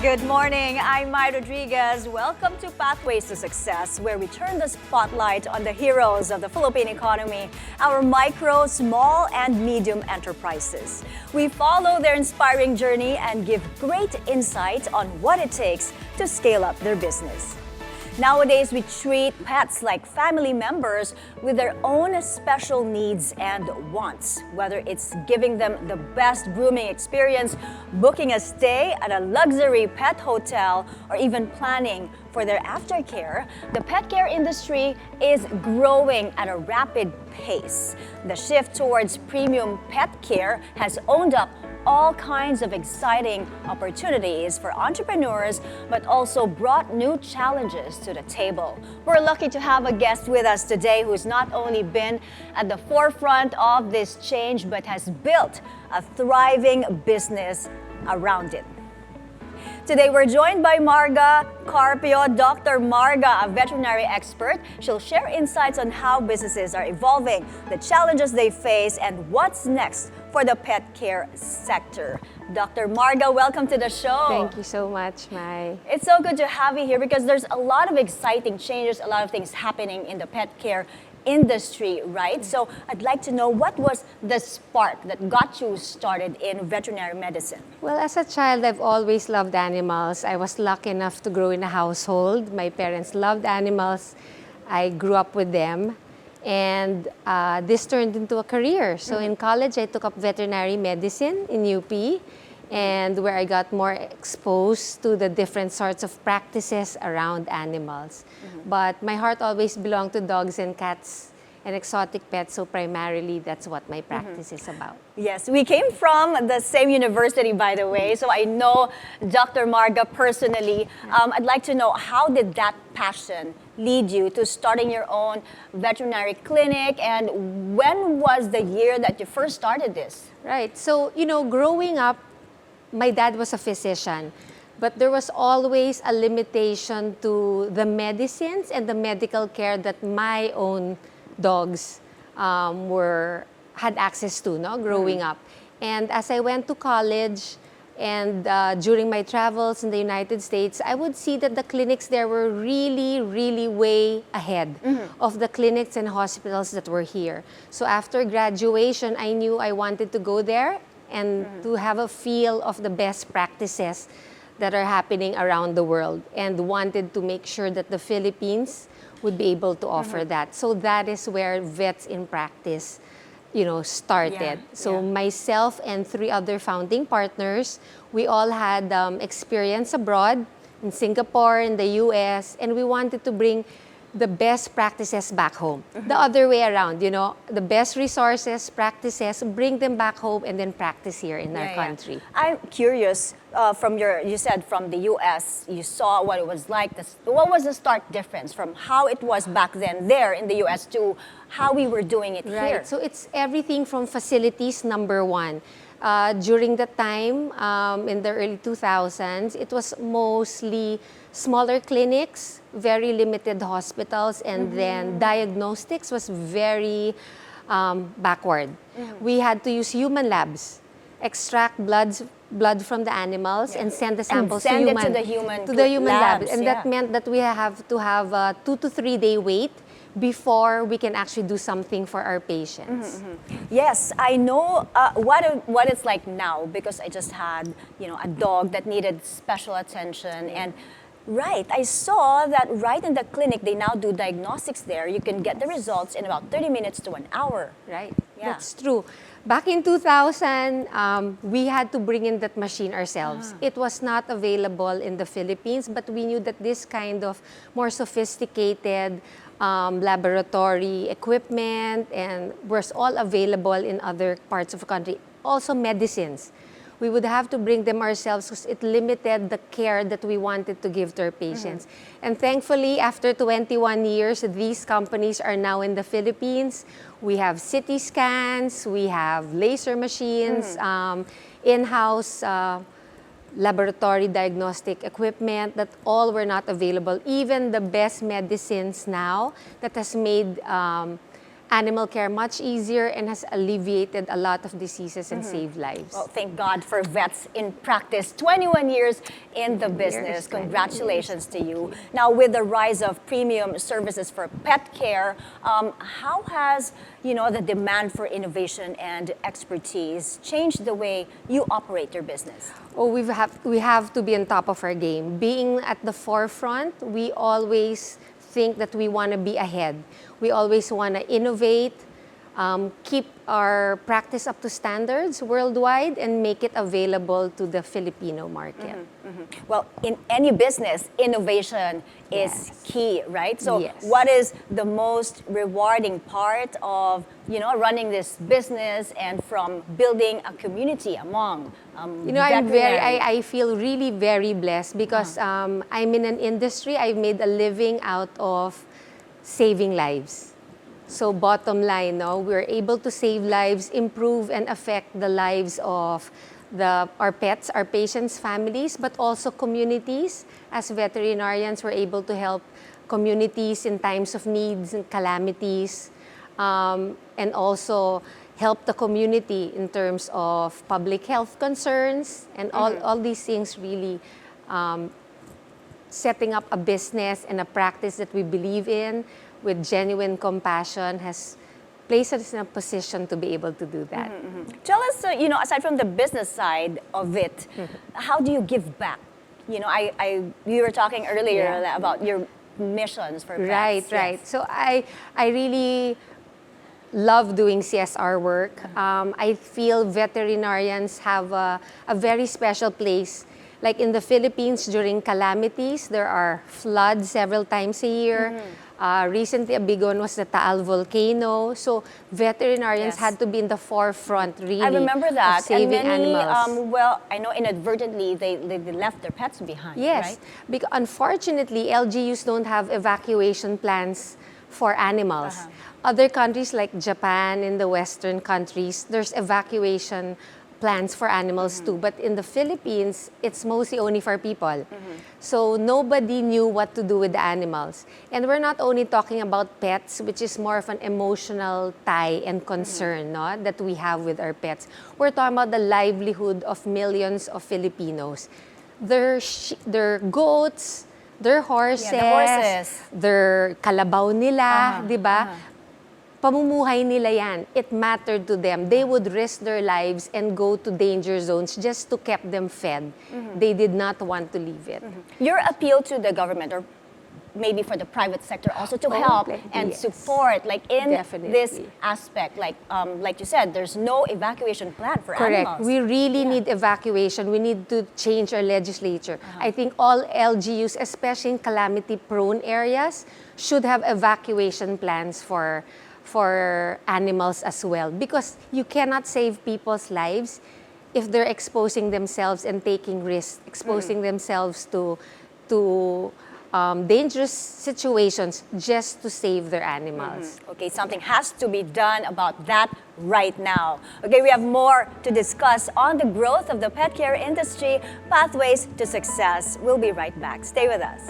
Good morning, I'm Mai Rodriguez. Welcome to Pathways to Success, where we turn the spotlight on the heroes of the Philippine economy, our micro, small, and medium enterprises. We follow their inspiring journey and give great insight on what it takes to scale up their business. Nowadays, we treat pets like family members with their own special needs and wants. Whether it's giving them the best grooming experience, booking a stay at a luxury pet hotel, or even planning for their aftercare, the pet care industry is growing at a rapid pace. The shift towards premium pet care has opened up all kinds of exciting opportunities for entrepreneurs, but also brought new challenges to the table. We're lucky to have a guest with us today who's not only been at the forefront of this change, but has built a thriving business around it. Today, we're joined by Marga Carpio, Dr. Marga, a veterinary expert. She'll share insights on how businesses are evolving, the challenges they face, and what's next for the pet care sector. Dr. Marga, welcome to the show. Thank you so much, Mai. It's so good to have you here because there's a lot of exciting changes, a lot of things happening in the pet care industry, right? So I'd like to know, what was the spark that got you started in veterinary medicine? Well, as a child, I've always loved animals. I was lucky enough to grow in a household. My parents loved animals. I grew up with them. And this turned into a career. So in college, I took up veterinary medicine in UP, and where I got more exposed to the different sorts of practices around animals. But my heart always belonged to dogs and cats and exotic pets, so primarily that's what my practice is about. Yes, we came from the same university, by the way, so I know Dr. Marga personally. I'd like to know, how did that passion lead you to starting your own veterinary clinic, and when was the year that you first started this? Right, so growing up, my dad was a physician, but there was always a limitation to the medicines and the medical care that my own dogs had access to, growing up. And as I went to college and during my travels in the United States, I would see that the clinics there were really, really way ahead of the clinics and hospitals that were here. So after graduation, I knew I wanted to go there and to have a feel of the best practices that are happening around the world, and wanted to make sure that the Philippines would be able to offer that. So that is where Vets in Practice, started. Myself and 3 other founding partners, we all had experience abroad in Singapore, in the US, and we wanted to bring the best practices back home. The other way around, the best resources, practices, bring them back home and then practice here in our country. I'm curious, you said from the US, you saw what it was like. What was the stark difference from how it was back then there in the US to how we were doing it here? Right, so it's everything from facilities, number one. During the time, in the early 2000s, it was mostly smaller clinics, very limited hospitals, and then diagnostics was very backward. We had to use human labs, extract blood from the animals and send the samples to the human labs. And that meant that we have to have a 2 to 3 day wait before we can actually do something for our patients. Yes, I know what it's like now, because I just had a dog that needed special attention. And I saw that right in the clinic, they now do diagnostics there. You can get the results in about 30 minutes to an hour. Right, that's true. Back in 2000, we had to bring in that machine ourselves. It was not available in the Philippines, but we knew that this kind of more sophisticated laboratory equipment and was all available in other parts of the country. Also medicines. We would have to bring them ourselves because it limited the care that we wanted to give to our patients. And thankfully, after 21 years, these companies are now in the Philippines. We have CT scans, we have laser machines, in-house laboratory diagnostic equipment that all were not available. Even the best medicines now that has made animal care much easier and has alleviated a lot of diseases and saved lives. Well, thank God for vets in practice. 21 years in the business. Congratulations to you. Now, with the rise of premium services for pet care, how has the demand for innovation and expertise changed the way you operate your business? Oh, we have to be on top of our game. Being at the forefront, we always think that we want to be ahead. We always want to innovate, keep our practice up to standards worldwide, and make it available to the Filipino market. Well, in any business, innovation is key, right? So Yes. what is the most rewarding part of, running this business and from building a community among I feel really very blessed because I'm in an industry, I've made a living out of saving lives. So bottom line, we're able to save lives, improve and affect the lives of our pets, our patients' families, but also communities. As veterinarians, we're able to help communities in times of needs and calamities, and also help the community in terms of public health concerns and all these things really setting up a business and a practice that we believe in with genuine compassion has placed us in a position to be able to do that. Tell us, aside from the business side of it, how do you give back? You were talking earlier about your missions for pets. Right. Yes. So I really love doing CSR work. I feel veterinarians have a very special place. Like in the Philippines, during calamities, there are floods several times a year. Recently, a big one was the Taal volcano. So veterinarians had to be in the forefront, really, I remember that. of saving and many, animals. I know inadvertently they left their pets behind, Yes, right? because unfortunately, LGUs don't have evacuation plans for animals. Other countries like Japan, in the Western countries, there's evacuation plans for animals too. But in the Philippines, it's mostly only for people. So nobody knew what to do with the animals. And we're not only talking about pets, which is more of an emotional tie and concern that we have with our pets. We're talking about the livelihood of millions of Filipinos. Their goats, their horses, their kalabaw nila, di ba? Pamumuhay nila yan. It mattered to them. They would risk their lives and go to danger zones just to keep them fed. They did not want to leave it. Your appeal to the government, or maybe for the private sector also, to help and support, like in this aspect, like you said, there's no evacuation plan for animals. We really need evacuation. We need to change our legislature. I think all LGUs, especially in calamity-prone areas, should have evacuation plans for animals as well, because you cannot save people's lives if they're exposing themselves and taking risks, exposing themselves to dangerous situations just to save their animals. Okay, something has to be done about that right now. Okay, we have more to discuss on the growth of the pet care industry, pathways to success. We'll be right back. Stay with us.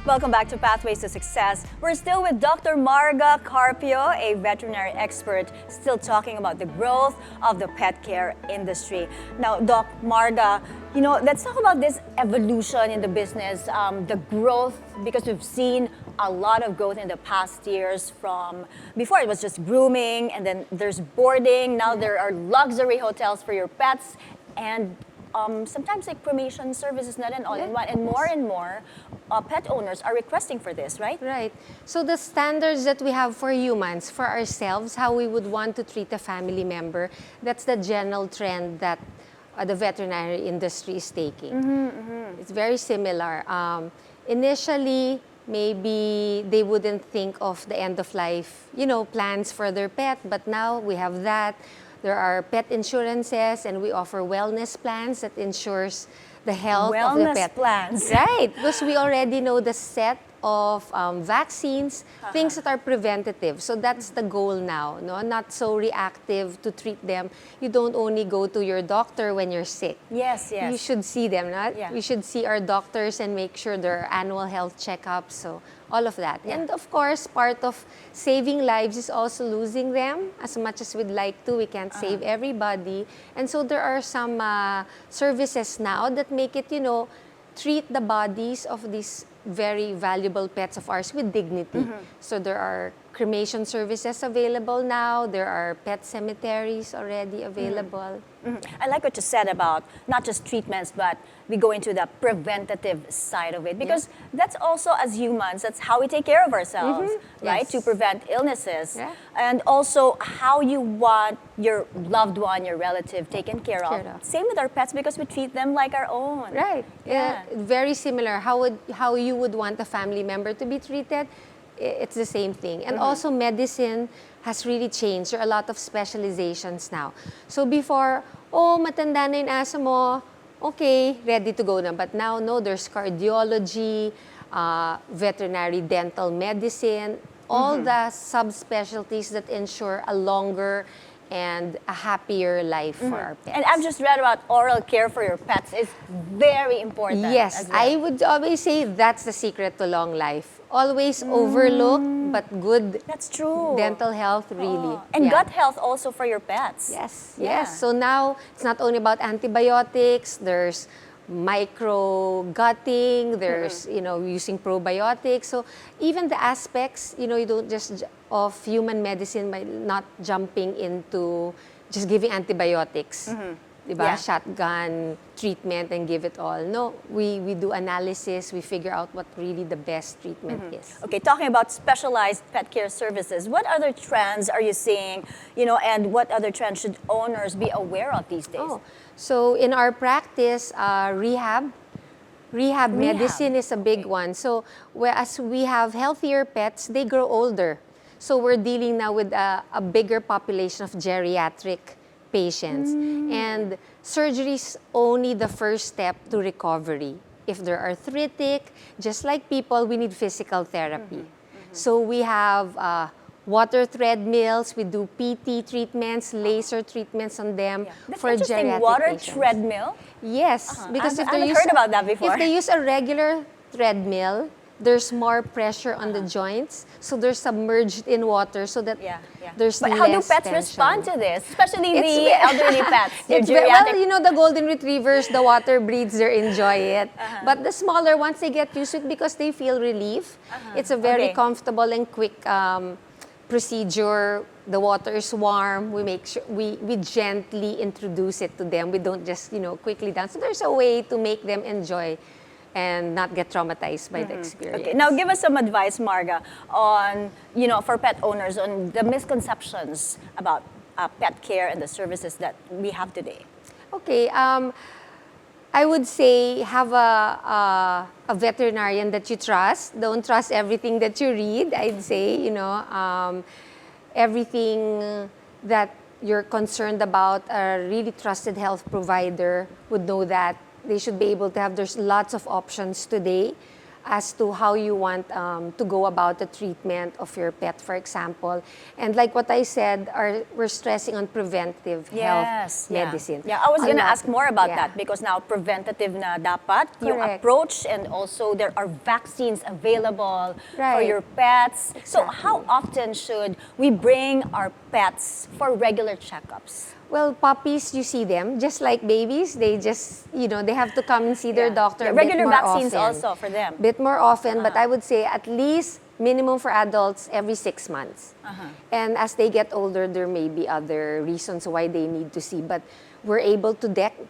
Welcome back to Pathways to Success. We're still with Dr. Marga Carpio, a veterinary expert, still talking about the growth of the pet care industry. Now, Doc Marga, let's talk about this evolution in the business, the growth, because we've seen a lot of growth in the past years. From before it was just grooming, and then there's boarding, now there are luxury hotels for your pets, and sometimes like cremation services, not an all-in-one, and more pet owners are requesting for this, right? Right. So the standards that we have for humans, for ourselves, how we would want to treat a family member, that's the general trend that the veterinary industry is taking. It's very similar. Initially, maybe they wouldn't think of the end of life, plans for their pet, but now we have that. There are pet insurances, and we offer wellness plans that ensures the health of the pet. Wellness plans. Right, because we already know the set of vaccines, things that are preventative. So that's the goal now, no? Not so reactive to treat them. You don't only go to your doctor when you're sick. Yes, yes. You should see them, not? Yeah. We should see our doctors and make sure there are annual health checkups, so all of that. Yeah. And of course, part of saving lives is also losing them. As much as we'd like to, we can't save everybody. And so there are some services now that make it, treat the bodies of these very valuable pets of ours with dignity. So there are cremation services available now. There are pet cemeteries already available. I like what you said about not just treatments, but we go into the preventative side of it. Because that's also, as humans, that's how we take care of ourselves, right? Yes. To prevent illnesses. Yeah. And also how you want your loved one, your relative taken care of. Care of. Same with our pets because we treat them like our own. Right. Yeah. Very similar. How you would want a family member to be treated, it's the same thing. And also medicine has really changed. There are a lot of specializations now. So before, matanda na yung aso mo, okay, ready to go na. But now, no, there's cardiology, veterinary dental medicine, all the subspecialties that ensure a longer and a happier life for our pets. And I've just read about oral care for your pets. It's very important. Yes, as well. I would always say that's the secret to long life. Always overlooked, but good That's true. dental health, really. And Yeah. gut health also for your pets. Yes, Yeah. yes. So now, it's not only about antibiotics, there's micro-gutting, there's, using probiotics. So even the aspects, you don't just of human medicine by not jumping into just giving antibiotics. Diba? Yeah. Shotgun treatment and give it all. No, we do analysis, we figure out what really the best treatment is. Okay, talking about specialized pet care services, what other trends are you seeing, and what other trends should owners be aware of these days? So in our practice, rehab medicine is a big one. So whereas we have healthier pets, they grow older. So we're dealing now with a bigger population of geriatric patients. And surgery is only the first step to recovery. If they're arthritic, just like people, we need physical therapy. So we have water treadmills, we do PT treatments, laser treatments on them That's for interesting. geriatric Water patients. treadmill? Yes, because I if they haven't use heard about that before. If they use a regular treadmill, there's more pressure on the joints, so they're submerged in water, so that there's But less how do pets tension. respond to this? Especially the It's elderly pets. Your It's geriatric. the golden retrievers, the water breeds, they enjoy it. But the smaller ones, they get used to it because they feel relief. It's a very Okay. comfortable and quick procedure. The water is warm. We make sure we gently introduce it to them. We don't just quickly down. So there's a way to make them enjoy and not get traumatized by the experience. Okay, now give us some advice, Marga, on, for pet owners, on the misconceptions about pet care and the services that we have today. Okay, I would say have a veterinarian that you trust. Don't trust everything that you read. I'd say, everything that you're concerned about, a really trusted health provider would know that. They should be able to have, there's lots of options today as to how you want to go about the treatment of your pet, for example. And like what I said, we're stressing on preventive health medicine. Yeah, I was going to ask more about Yeah. that because now preventative na dapat yung Correct. approach, and also there are vaccines available for Right. your pets. So Exactly. how often should we bring our pets for regular checkups? Well, puppies, you see them, just like babies, they just, they have to come and see their doctor a bit Regular more vaccines often. also for them. Bit more often, but I would say at least minimum for adults every 6 months. And as they get older, there may be other reasons why they need to see. But we're able to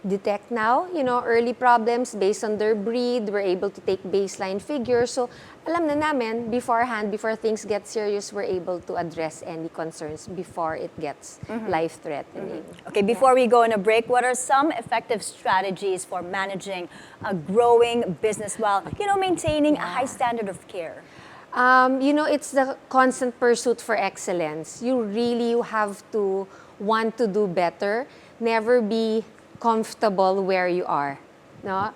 detect now, early problems based on their breed. We're able to take baseline figures. So alam na namin beforehand, before things get serious, we're able to address any concerns before it gets life-threatening. Okay, before we go on a break, what are some effective strategies for managing a growing business while, maintaining a high standard of care? It's the constant pursuit for excellence. You really have to want to do better. Never be comfortable where you are. No?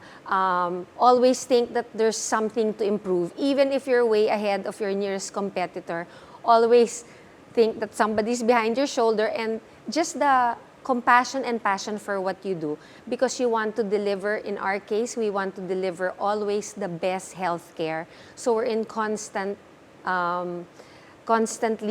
Always think that there's something to improve. Even if you're way ahead of your nearest competitor, always think that somebody's behind your shoulder, and just the compassion and passion for what you do, because you want to deliver. In our case, we want to deliver always the best healthcare. So we're in constantly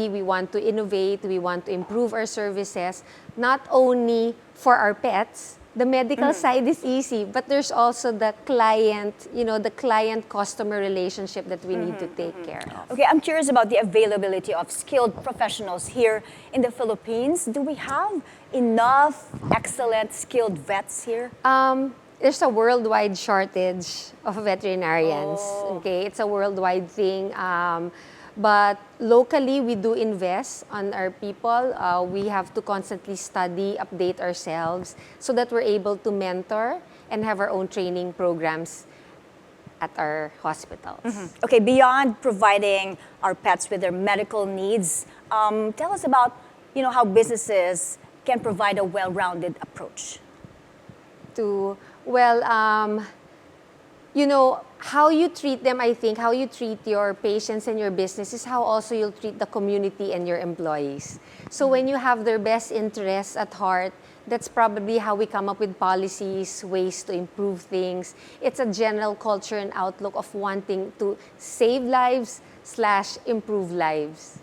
we want to innovate, we want to improve our services, not only for our pets. The medical side is easy, but there's also the client, the client-customer relationship that we need to take care of. Okay, I'm curious about the availability of skilled professionals here in the Philippines. Do we have enough excellent skilled vets here? There's a worldwide shortage of veterinarians. Okay, it's a worldwide thing. But locally, we do invest on our people. We have to constantly study, update ourselves so that we're able to mentor and have our own training programs at our hospitals. Okay, beyond providing our pets with their medical needs, tell us about how businesses can provide a well-rounded approach. How you treat them, I think, how you treat your patients and your business is how also you'll treat the community and your employees. So when you have their best interests at heart, that's probably how we come up with policies, ways to improve things. It's a general culture and outlook of wanting to save lives / improve lives.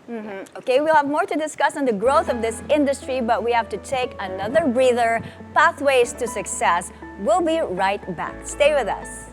Okay, we'll have more to discuss on the growth of this industry, but we have to take another breather. Pathways to Success. We'll be right back. Stay with us.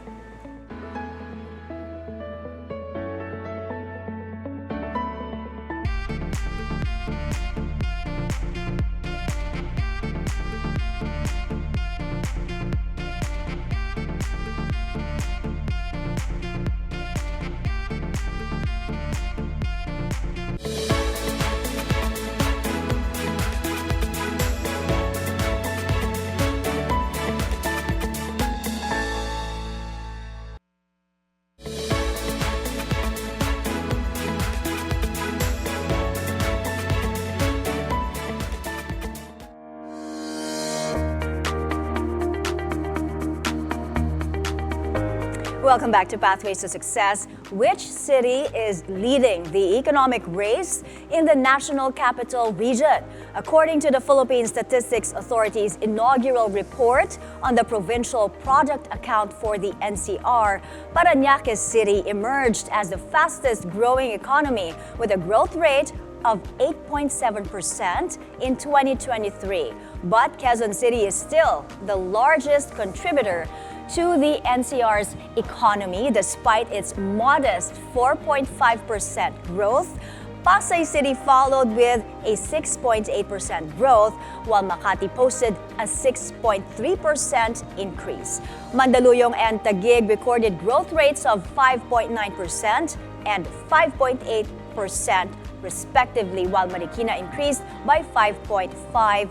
Welcome back to Pathways to Success. Which city is leading the economic race in the National Capital Region? According to the Philippine Statistics Authority's inaugural report on the provincial product account for the NCR, Parañaque City emerged as the fastest growing economy with a growth rate of 8.7% in 2023. But Quezon City is still the largest contributor to the NCR's economy despite its modest 4.5% growth. Pasay City followed with a 6.8% growth, while Makati posted a 6.3% increase. Mandaluyong and Taguig recorded growth rates of 5.9% and 5.8% respectively, while Marikina increased by 5.5%.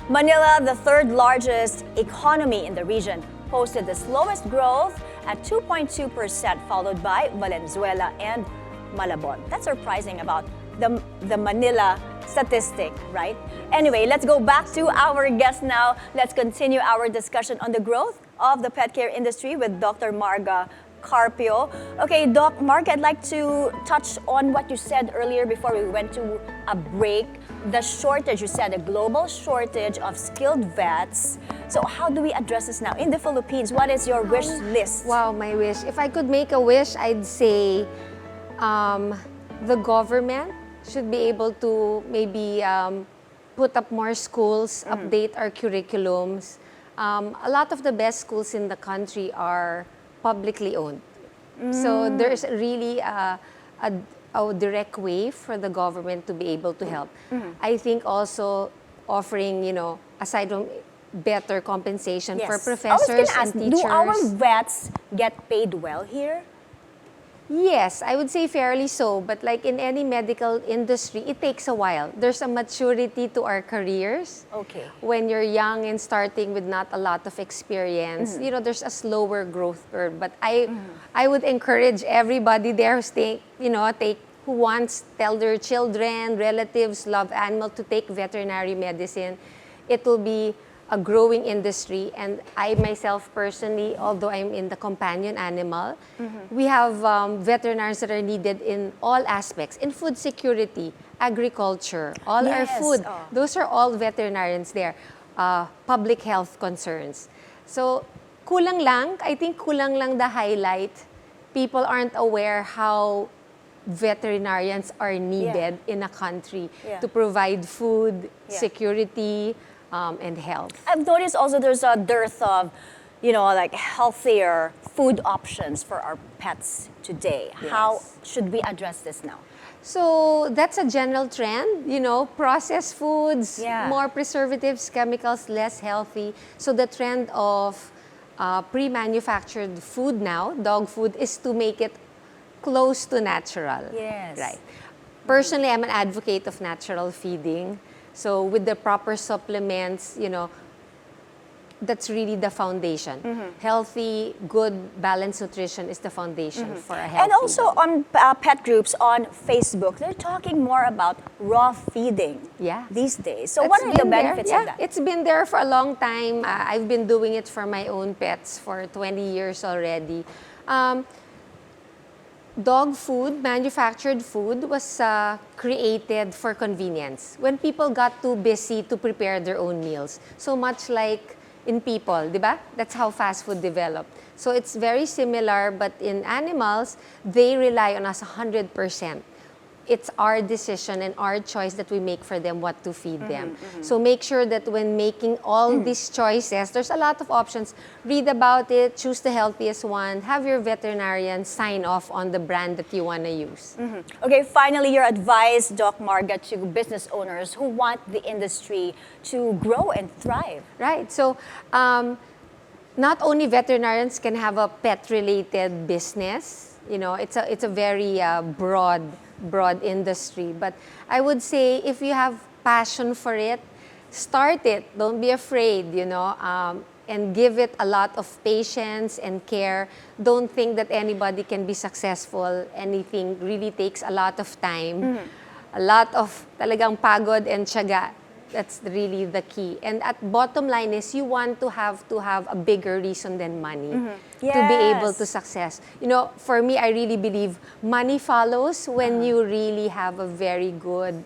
Manila, the third largest economy in the region, posted the slowest growth at 2.2%, followed by Valenzuela and Malabon. That's surprising about the Manila statistic, right? Anyway, let's go back to our guest now. Let's continue our discussion on the growth of the pet care industry with Dr. Marga Carpio. Okay, Doc Marga, I'd like to touch on what you said earlier before we went to a break. The shortage, you said, a global shortage of skilled vets. So how do we address this now in the Philippines? What is your wish list? Wow, my wish. If I could make a wish, I'd say the government should be able to maybe put up more schools, update our curriculums. A lot of the best schools in the country are publicly owned. So there's really a a, a direct way for the government to be able to help. I think also offering, aside from better compensation for Yes. professors I was gonna and ask, teachers. do our vets get paid well here? Yes, I would say fairly so. But like in any medical industry, it takes a while. There's a maturity to our careers. Okay. When you're young and starting with not a lot of experience, there's a slower growth curve. But I would encourage everybody there who wants tell their children, relatives, love animal to take veterinary medicine. It will be a growing industry, and I myself personally, although I'm in the companion animal, we have veterinarians that are needed in all aspects, in food security, agriculture, all our Yes, food. oh. Those are all veterinarians there. Public health concerns. So, I think kulang lang the highlight. People aren't aware how veterinarians are needed in a country to provide food, security, and health. I've noticed also there's a dearth of, like healthier food options for our pets today. Yes. How should we address this now? So that's a general trend, processed foods, Yeah. more preservatives, chemicals, less healthy. So the trend of pre-manufactured food now, dog food, is to make it close to natural. Yes. Right. Personally, I'm an advocate of natural feeding. So with the proper supplements, that's really the foundation. Healthy, good, balanced nutrition is the foundation for a healthy And also dog. on pet groups on Facebook, they're talking more about raw feeding these days. So what It's are the been there. benefits of that? It's been there for a long time. I've been doing it for my own pets for 20 years already. Dog food, manufactured food, was created for convenience. When people got too busy to prepare their own meals. So much like in people, di ba? That's how fast food developed. So it's very similar, but in animals, they rely on us 100%. It's our decision and our choice that we make for them what to feed them. So make sure that when making all these choices, there's a lot of options. Read about it, choose the healthiest one, have your veterinarian sign off on the brand that you want to use. Okay, finally, your advice, Doc Marga, to business owners who want the industry to grow and thrive. Right. So not only veterinarians can have a pet-related business, it's a very broad industry. But I would say if you have passion for it, start it. Don't be afraid, and give it a lot of patience and care. Don't think that anybody can be successful. Anything really takes a lot of time, a lot of talagang pagod and tiyaga. That's really the key. And at bottom line is you want to have a bigger reason than money to be able to success. For me, I really believe money follows when you really have a very good,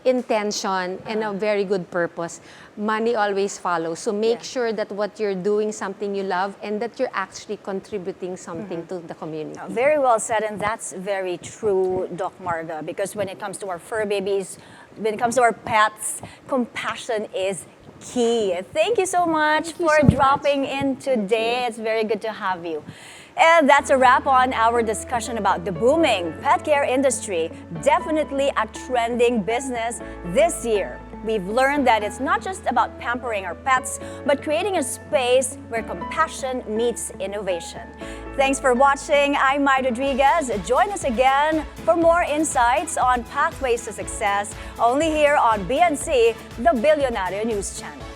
intention and a very good purpose. Money always follows. So make sure that what you're doing something you love and that you're actually contributing something to the community. Very well said, and that's very true, Doc Marga, because when it comes to our fur babies, when it comes to our pets, compassion is key. Thank you so much for dropping in today. It's very good to have you. And that's a wrap on our discussion about the booming pet care industry. Definitely a trending business this year. We've learned that it's not just about pampering our pets, but creating a space where compassion meets innovation. Thanks for watching. I'm Mai Rodriguez. Join us again for more insights on pathways to success, only here on BNC, the Bilyonaryo News Channel.